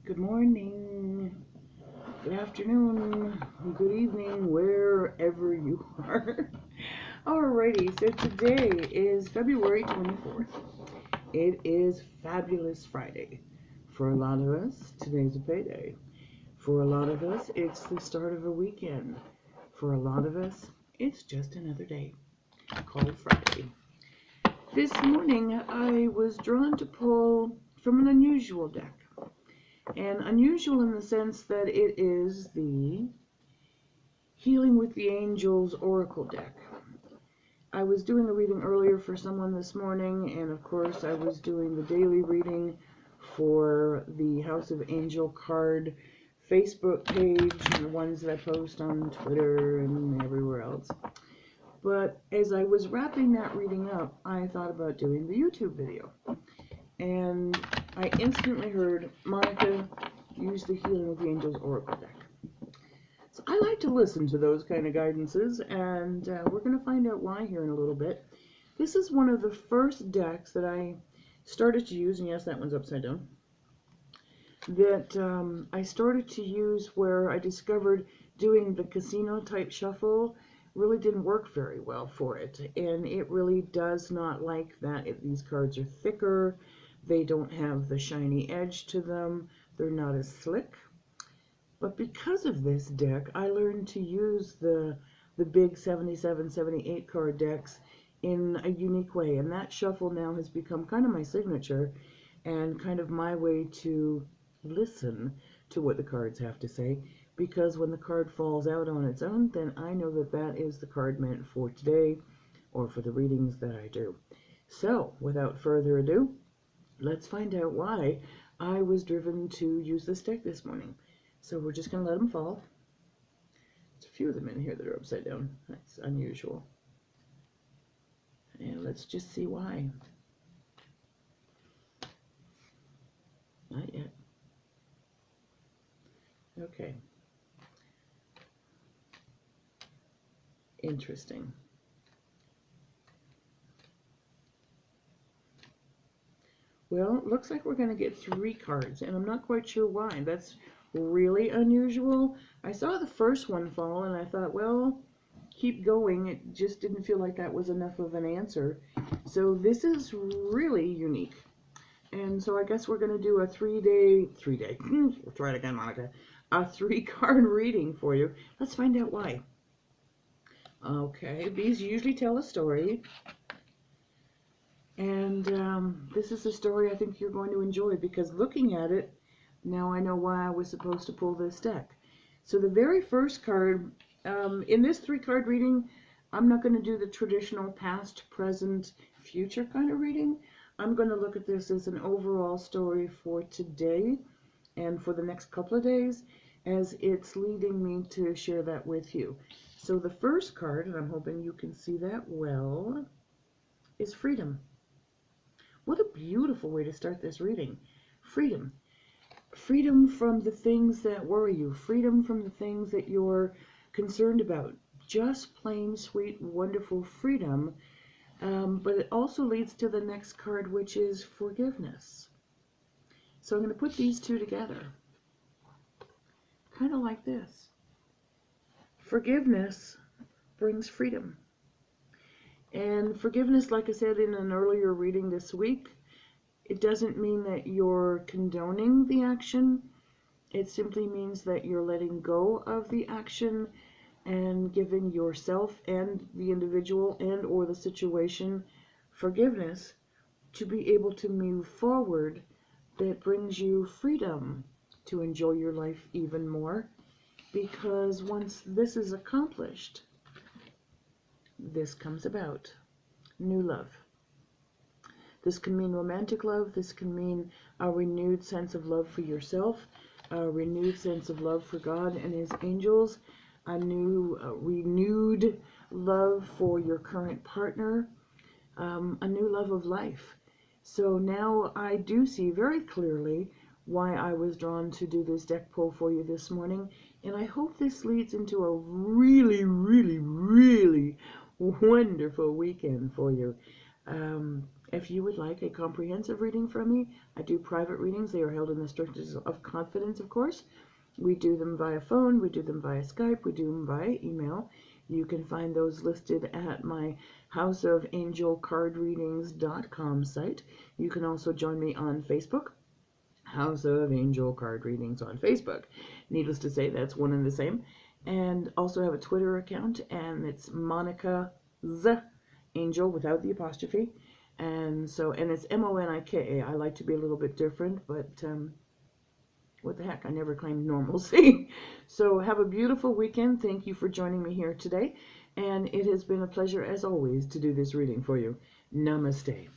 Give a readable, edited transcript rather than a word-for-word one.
Good morning, good afternoon, good evening, wherever you are. Alrighty, so today is February 24th. It is Fabulous Friday. For a lot of us, today's a payday. For a lot of us, it's the start of a weekend. For a lot of us, it's just another day called Friday. This morning, I was drawn to pull from an unusual deck. And unusual in the sense that it is the Healing with the Angels Oracle deck. I was doing a reading earlier for someone this morning, and of course I was doing the daily reading for the House of Angel card Facebook page and the ones that I post on Twitter and everywhere else. But as I was wrapping that reading up, I thought about doing the YouTube video. And I instantly heard Monica use the Healing with the Angels Oracle deck. So I like to listen to those kind of guidances, and we're going to find out why here in a little bit. This is one of the first decks that I started to use, and yes, that one's upside down, that I started to use where I discovered doing the casino type shuffle really didn't work very well for it, and it really does not like that. These cards are thicker. They don't have the shiny edge to them. They're not as slick. But because of this deck, I learned to use the big 77, 78 card decks in a unique way. And that shuffle now has become kind of my signature and kind of my way to listen to what the cards have to say. Because when the card falls out on its own, then I know that that is the card meant for today or for the readings that I do. So, without further ado, let's find out why I was driven to use this deck this morning. So we're just going to let them fall. There's a few of them in here that are upside down. That's unusual. And let's just see why. Not yet. Okay. Interesting. Well, it looks like we're going to get 3 cards, and I'm not quite sure why. That's really unusual. I saw the first one fall, and I thought, well, keep going. It just didn't feel like that was enough of an answer. So this is really unique. And so I guess we're going to do a 3-day, we'll try it again, Monica, a 3-card reading for you. Let's find out why. Okay, these usually tell a story. And this is a story I think you're going to enjoy, because looking at it, now I know why I was supposed to pull this deck. So the very first card, in this 3-card reading, I'm not going to do the traditional past, present, future kind of reading. I'm going to look at this as an overall story for today and for the next couple of days, as it's leading me to share that with you. So the first card, and I'm hoping you can see that well, is Freedom. What a beautiful way to start this reading. Freedom. Freedom from the things that worry you. Freedom from the things that you're concerned about. Just plain, sweet, wonderful freedom. But it also leads to the next card, which is forgiveness. So I'm going to put these two together. Kind of like this. Forgiveness brings freedom. And forgiveness, like I said in an earlier reading this week, it doesn't mean that you're condoning the action. It simply means that you're letting go of the action and giving yourself and the individual and or the situation forgiveness to be able to move forward. That brings you freedom to enjoy your life even more, because once this is accomplished, this comes about. New love. This can mean romantic love. This can mean a renewed sense of love for yourself, a renewed sense of love for God and His angels, a new renewed love for your current partner, a new love of life. So now I do see very clearly why I was drawn to do this deck pull for you this morning, and I hope this leads into a really, really, really wonderful weekend for you. If you would like a comprehensive reading from me, I do private readings. They are held in the strictest of confidence, of course. We do them via phone, we do them via Skype, we do them via email. You can find those listed at my houseofangelcardreadings.com site. You can also join me on Facebook, House of Angel Card Readings on Facebook. Needless to say, that's one and the same. And also have a Twitter account, and it's Monika Z Angel without the apostrophe. And it's Monika. I like to be a little bit different, but what the heck, I never claimed normalcy. So have a beautiful weekend. Thank you for joining me here today. And it has been a pleasure, as always, to do this reading for you. Namaste.